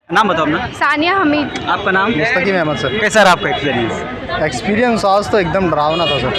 नाम बताओ अपना। सानिया हमीद। आपका नाम? मुस्तकीम अहमद सर। कैसा रहा आपका एक्सपीरियंस? एक्सपीरियंस आज तो एकदम डरावना था सर।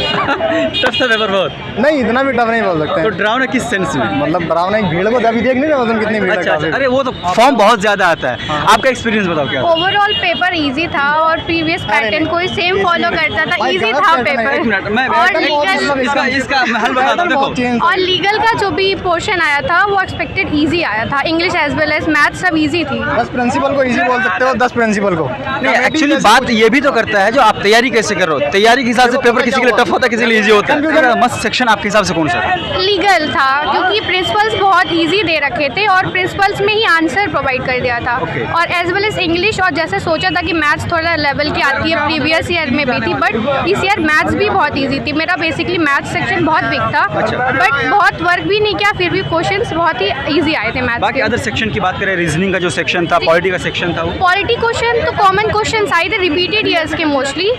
टफ था पेपर बहुत? नहीं, इतना भी टफ नहीं बोल सकते तो हैं। डरावना किस सेंस में? मतलब डरावना, एक भीड़ को अभी देख नहीं रहे तुम कितनी भीड़ अच्छा है अच्छा, काफी। अरे वो तो फॉर्म बहुत ज़्यादा आता है। आपका एक्सपीरियंस बताओ क्या? ओवरऑल पेपर इजी था और प्रीवियस पैटर्न को ही सेम फॉलो करता था। भाई, इजी गलत था pattern है। एक पेपर। मिनट, मैं और इसका मैं हल बताता हूँ। देखो, और लीगल का जो भी पोर्शन आया था वो एक्सपेक्टेड इजी आया था। English as well as math सब इजी थी। बस प्रिंसिपल को इजी बोल सकते हो, 10 प्रिंसिपल को। नहीं एक्चुअली बात ये भी तो करता है जो आप तैयारी कैसे कर रहे हो। तैयारी के हिसाब से पेपर किसी के लिए टफ होता है, किसी के लिए इजी होता है। मस्त सेक्शन आपके हिसाब से कौन सा है? लीगल था क्योंकि प्रिंसिपल्स बहुत इजी दे रखे थे और प्रिंसिपल्स में ही आंसर प्रोवाइड कर दिया था। Okay. और एज वेल एज इंग्लिश, और जैसे सोचा था कि मैथ्स थोड़ा लेवल की आती है, प्रीवियस ईयर में भी थी, बट इस ईयर मैथ्स भी बहुत इजी थी। मेरा बेसिकली मैथ्स सेक्शन बहुत वीक था, अच्छा। बट बहुत वर्क भी नहीं किया, फिर भी क्वेश्चंस बहुत ही इजी आए थे मैथ्स बाकी के। अदर सेक्शन की बात करें, रीजनिंग का जो सेक्शन था, पॉलिटी का सेक्शन था, वो पॉलिटी क्वेश्चन तो कॉमन क्वेश्चन आए थे रिपीटेड ईयर्स के मोस्टली।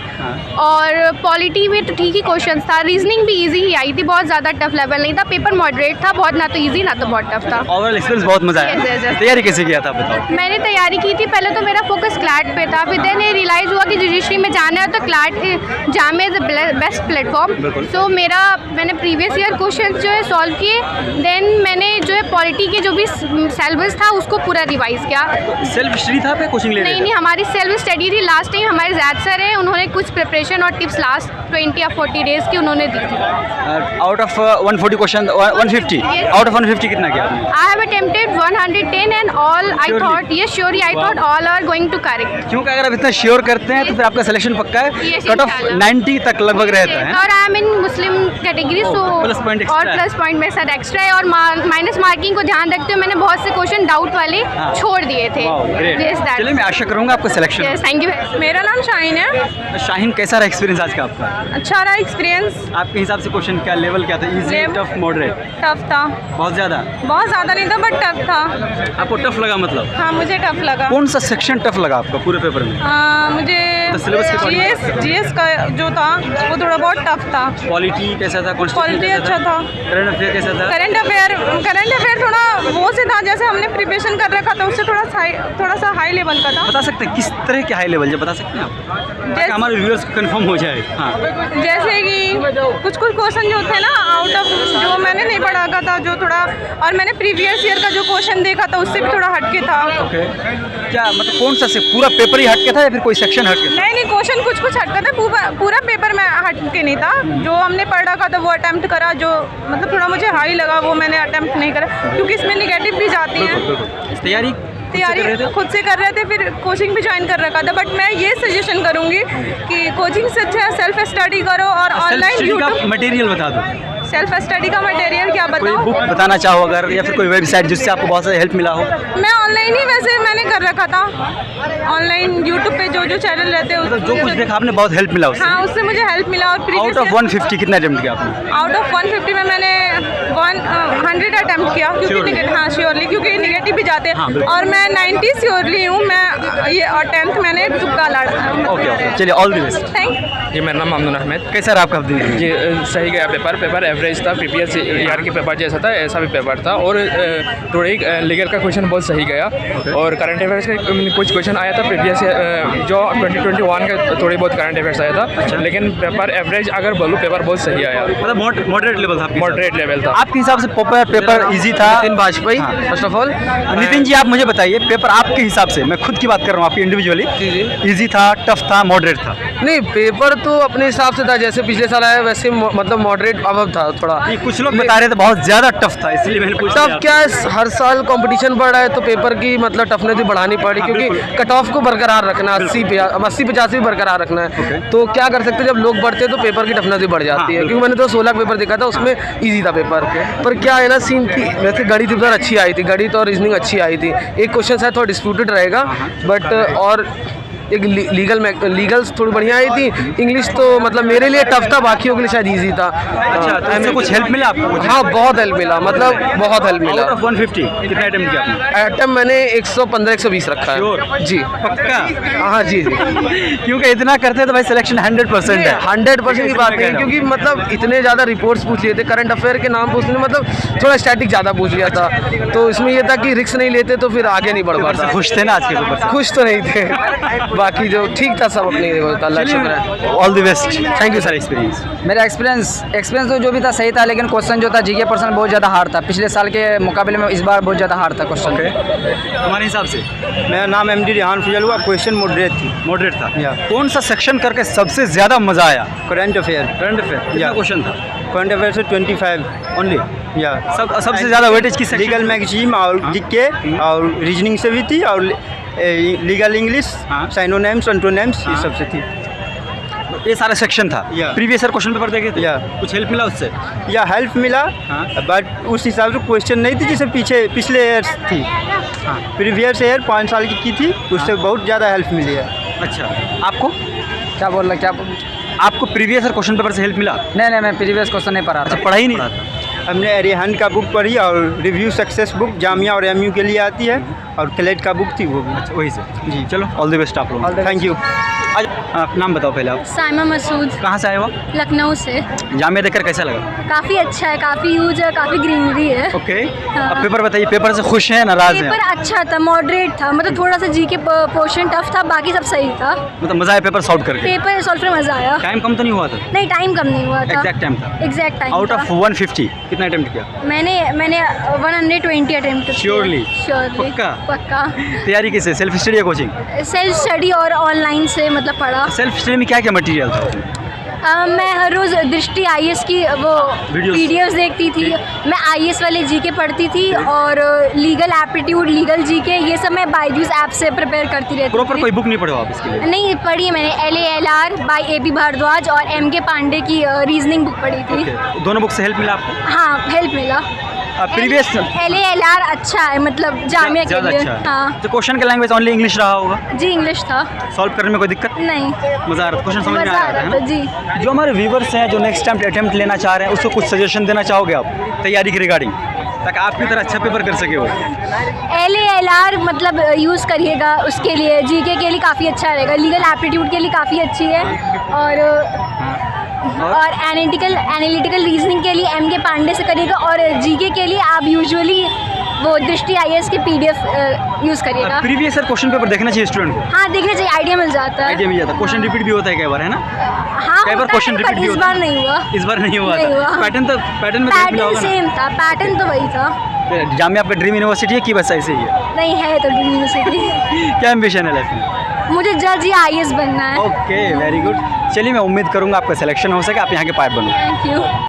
और पॉलिटी में तो ठीक ही क्वेश्चन था। रीजनिंग भी इजी ही आई थी, बहुत ज़्यादा टफ लेवल नहीं था। पेपर मॉडरेट था, बहुत ना तो इजी ना तो बहुत टफ था। ओवरऑल एक्सपीरियंस बहुत मजा Yes, yes, आया। yes. तैयारी कैसे किया था बताओ? मैंने तैयारी की थी, पहले तो मेरा फोकस क्लैट पे था, फिर देन ये रियलाइज़ हुआ कि जुडिशरी में जाना है तो CLAT jam is best platform. So मैंने प्रीवियस ईयर क्वेश्चन जो है सॉल्व किए। देन मैंने जो है पॉलिटी के जो भी सिलेबस था उसको पूरा रिवाइज किया। सेल्फ स्टडी था पे कोचिंग ले रहे नहीं, हमारी सेल्फ स्टडी थी। लास्ट टाइम हमारे जैद सर हैं, उन्होंने कुछ प्रिपरेशन और टिप्स लास्ट 20 या 40 डेज़ की उन्होंने दी थी। Out of 140 question 150 out of 150 कितना किया आपने? I have attempted 110 and all I Surely? Thought, yes surely, I thought all are going to correct. क्योंकि अगर आप इतना श्योर करते हैं तो फिर आपका सिलेक्शन पक्का है। Yes, कट ऑफ इंशाल्लाह। 90 तक लगभग रहता है। और I am in Muslim category, so plus point extra और है। प्लस पॉइंट मेरे साथ एक्स्ट्रा है। और माइनस मार्किंग को ध्यान रखते हुए मैंने बहुत से क्वेश्चन डाउट वाले हाँ। छोड़ दिए थे। Wow, great. Yes, that- चलिए मैं आशा करूंगा आपका सिलेक्शन। Yes, thank you. मेरा नाम शाहीन है। शाहीन, कैसा रहा एक्सपीरियंस आज का आपका? अच्छा रहा एक्सपीरियंस। आपके हिसाब से क्वेश्चन क्या लेवल क्या था? Easy, Level- tough, moderate? Tough था, बहुत ज़्यादा बहुत ज़्यादा नहीं था बट टफ था। आपको टफ लगा मतलब? हाँ, मुझे टफ लगा। कौन सा सेक्शन टफ लगा आपका पूरे पेपर में? मुझे तो syllabus के according- जीएस का जो था वो थोड़ा बहुत टफ था। पॉलिटी कैसा था? Quality अच्छा था। करंट अफेयर कैसा था? करंट अफेयर थोड़ा वो से था, जैसे हमने प्रिपरेशन कर रखा था उससे थोड़ा सा हाई लेवल का था। बता सकते हैं किस तरह के हाई लेवल, जो बता सकते हैं आप, ताकि हमारे व्यूअर्स को कंफर्म हो जाए। हाँ, जैसे कि कुछ क्वेश्चन जो थे ना आउट ऑफ, जो मैंने नहीं पढ़ा था, जो थोड़ा, और मैंने प्रीवियस ईयर का जो क्वेश्चन देखा था उससे भी थोड़ा हटके था। ओके। क्या मतलब कौन सा से पूरा पेपर ही हटके था या फिर कोई सेक्शन हटके था? नहीं, क्वेश्चन कुछ हटका था, पूरा पेपर में हटके नहीं था। जो हमने पढ़ रखा था वो अटेम्प्ट करा, जो मतलब थोड़ा मुझे हाई लगा वो मैंने अटेम्प्ट नहीं करा, क्योंकि इसमें निगेटिव भी जाती हैं। बिल्कुल। तैयारी खुद से कर रहे थे, फिर कोचिंग भी ज्वाइन कर रखा था। बट मैं ये सजेशन करूँगी कि कोचिंग से अच्छा सेल्फ स्टडी करो और ऑनलाइन यूट्यूब। मटेरियल बता दो, सेल्फ स्टडी का मटेरियल क्या कोई बताऊँ? बुक बताना चाहो अगर, या फिर कोई वेबसाइट जिससे आपको बहुत सारी हेल्प मिला हो। मैं ऑनलाइन ही वैसे मैंने कर रखा था, ऑनलाइन यूट्यूब पे जो चैनल रहते हैं मतलब जो कुछ देखा आपने बहुत हेल्प मिला उससे? हाँ, उससे मुझे हेल्प मिला। और आउट ऑफ 150 कितना अटेम्प्ट किया आपने? आउट ऑफ 150 में मैंने 100 अटेम्प्ट किया, क्योंकि हाँ श्योरली, क्योंकि निगेटिव भी जाते हैं। हाँ, बिल्कुल। और मैं 90 श्योरली हूँ मैं, ये और 10th मैंने तुक्का लड़ा। ओके, चलिए ऑल द बेस्ट। थैंक। जी, मेरा नाम मामून अहमद। कैसा रहा आपका दिन? जी, सही गया पेपर एवरेज था, प्रीवियस ईयर के पेपर जैसा था ऐसा भी पेपर था। और थोड़ी लीगल का क्वेश्चन बहुत सही गया। और करंट अफेयर्स का कुछ क्वेश्चन आया था प्रीवियस जो 2021 का थोड़ी बहुत करंट अफेयर्स आया था। लेकिन पेपर एवरेज अगर बोलूँ पेपर बहुत सही आया, मतलब मॉडरेट लेवल था आपके हिसाब से? मॉडरेट लेवल था। आपके हिसाब से पेपर इजी था? Nitin Bajpai first of all. Nitin ji, आप मुझे बताइए पेपर आपके हिसाब से, मैं खुद की बात कर रहा हूँ आपकी इंडिविजुअली, जी। इजी था, टफ था, मॉडरेट था? नहीं, पेपर तो अपने हिसाब से था, जैसे पिछले साल आया वैसे मतलब मॉडरेट अबव था थोड़ा। ये कुछ लोग बता रहे थे बहुत ज्यादा टफ था, इसलिए मैंने पूछा। टफ क्या है, हर साल कंपटीशन बढ़ रहा है तो पेपर की मतलब टफनेस भी बढ़ानी पड़ी, क्योंकि कट ऑफ को बरकरार रखना, 80-85 भी बरकरार रखना है। तो क्या कर सकते हैं, जब लोग बढ़ते हैं तो पेपर की टफनेस भी बढ़ जाती है। क्योंकि मैंने तो 16 पेपर देखा था, उसमें ईजी था पेपर। पर क्या है ना सीन की, वैसे गणित पेपर अच्छी आई थी, गणित और रीजनिंग अच्छी आई थी। एक क्वेश्चन शायद थोड़ा डिस्प्यूटेड रहेगा, बट और एक लीगल्स थोड़ी बढ़िया आई थी, इंग्लिश तो मतलब मेरे लिए टफ था, बाकियों के लिए शायद ईजी था। अच्छा, तो इससे कुछ हेल्प मिला आपको? हाँ बहुत हेल्प मिला, मतलब बहुत हेल्प मिला। आउट ऑफ 150 कितना अटेम्प्ट किया आपने? अटेम्प्ट मैंने 115-120 रखा Sure? है जी। पक्का? हाँ जी जी क्योंकि इतना करते हैं तो भाई सिलेक्शन 100% है। 100% की बात है, क्योंकि मतलब इतने ज़्यादा रिपोर्ट्स पूछ लिए थे, करंट अफेयर के नाम पूछ लिए, मतलब थोड़ा स्टैटिक ज़्यादा पूछ लिया था, तो इसमें ये था कि रिस्क नहीं लेते तो फिर आगे नहीं बढ़ पाता। खुश थे ना आज के पेपर से? खुश तो नहीं थे, बाकी जो ठीक था सब अपनी अल्लाह का शुक्र है। All the best, thank you sir. Experience मेरा एक्सपीरियंस तो जो भी था सही था, लेकिन क्वेश्चन जो था जीके पर्सन बहुत ज़्यादा हार्ड था, पिछले साल के मुकाबले में इस बार बहुत ज़्यादा हार्ड था क्वेश्चन। हमारे हिसाब से मेरा नाम MD रेहान फजल हुआ, क्वेश्चन मॉडरेट थी, मॉडरेट था। या। कौन सा सेक्शन करके सबसे ज्यादा मजा आया? Current affair. करंट अफेयर कितना या। क्वेश्चन था? करंट अफेयर से 25 ओनली? या सबसे ज्यादा वेटेज किस सेक्शन? लीगल मैगजीन और जीके और रीजनिंग से भी थी, और लीगल इंग्लिश, हाँ। साइनोनेम्स, एंटोनेम्स, ये सबसे थी। ये सारा सेक्शन था। या। प्रीवियस ईयर क्वेश्चन पेपर देखे थे? या। कुछ हेल्प मिला उससे? या हेल्प मिला, हाँ। बट उस हिसाब से क्वेश्चन नहीं थी जैसे पिछले ईयर थी। हाँ। प्रीवियस ईयर 5 साल की थी, उससे बहुत ज़्यादा हेल्प मिली है। अच्छा, आपको क्या बोल रहा आपको प्रीवियस ईयर क्वेश्चन पेपर से हेल्प मिला? नहीं, मैं प्रीवियस क्वेश्चन नहीं पढ़ा अच्छा, था। पढ़ा ही नहीं था। हमने एरिहन का बुक पढ़ी, और रिव्यू सक्सेस बुक जामिया और MU के लिए आती है, और क्लेट का बुक थी वो भी। अच्छा, वही से। जी। चलो, ऑल द बेस्ट आप लोग। Thank you. आप नाम बताओ पहले आप। साइमा मसूद, कहाँ से आए हो? लखनऊ से। जामिया देखकर कैसा लगा? काफ़ी अच्छा है, काफ़ी यूज है, काफ़ी ग्रीनरी है। ओके। हाँ। अब पेपर बताइए, पेपर से खुश हैं नाराज हैं? पेपर अच्छा था, मॉडरेट था, मतलब थोड़ा सा जीके पोर्शन टफ था, बाकी सब सही था। मतलब मजा आया पेपर सॉल्व करके? पेपर सॉल्व में मज़ा आया। टाइम कम तो नहीं हुआ था? नहीं, टाइम कम नहीं हुआ था। एग्जैक्ट टाइम था? एग्जैक्ट टाइम आउट ऑफ 150 कितना अटेम्प्ट किया? मैंने 120 अटेम्प्ट Surely? पक्का? पक्का। तैयारी किससे? सेल्फ स्टडी या कोचिंग? सेल्फ स्टडी और ऑनलाइन से मतलब पढ़ा। सेल्फ स्टडी में क्या क्या मटेरियल था उसमें? मैं हर रोज़ दृष्टि IAS की वो Videos? वीडियोस देखती थी। मैं IAS वाले जीके पढ़ती थी, और लीगल एप्टीट्यूड, लीगल जीके, ये सब मैं बायजूस ऐप से प्रिपेयर करती रहती प्रॉपर थी। कोई बुक नहीं पढ़े हो आप इसके लिए? नहीं पढ़ी है मैंने, LALR बाय AB भारद्वाज और MK पांडे की रीजनिंग बुक पढ़ी थी। Okay. दोनों बुक से हेल्प मिला आपको? हाँ, हेल्प मिला। प्रीवियस LALR अच्छा है, मतलब जामिया के ज़्यादा लिए। अच्छा है। हाँ तो क्वेश्चन का लैंग्वेज ओनली इंग्लिश रहा होगा? जी, इंग्लिश था। सॉल्व करने में कोई दिक्कत? नहीं, मज़ा आ रहा था? क्वेश्चन समझ में मज़ा आ आ रहा रहा था था जी। जो हमारे व्यूवर्स हैं जो नेक्स्ट टाइम अटेम्प्ट लेना चाह रहे हैं, उसको कुछ सजेशन देना चाहोगे आप तैयारी के रिगार्डिंग, ताकि आपकी तरह अच्छा पेपर कर सके वो? LALR मतलब यूज़ करिएगा, उसके लिए जीके के लिए काफ़ी अच्छा रहेगा, लीगल एप्टीट्यूड के लिए काफ़ी अच्छी है, और एनालिटिकल रीजनिंग के लिए MK पांडे से करिएगा, और जीके के लिए आप यूजुअली वो दृष्टि IAS के PDF यूज़ करिएगा। प्रीवियस ईयर क्वेश्चन पेपर देखना चाहिए स्टूडेंट को? हाँ, देखना चाहिए, आइडिया मिल जाता है। आइडिया मिल जाता है। क्वेश्चन रिपीट भी होता है कई बार, है ना? हाँ, कई बार होता क्वेश्चन है, रिपीट but भी इस होता बार है। नहीं हुआ। इस बार नहीं हुआ नहीं था। हुआ। पैटर्न में पैटर्न होगा ना? सेम था, पैटर्न तो वही था। जामिया आपका ड्रीम यूनिवर्सिटी है कि बस ऐसे ही है? नहीं है तो यूनिवर्सिटी। क्या एम्बिशन है लाइफ में? मुझे जज या IAS बनना है। Okay, very good. चलिए, मैं उम्मीद करूंगा आपका सिलेक्शन हो सके, आप यहाँ के पाइप बनो। Thank you.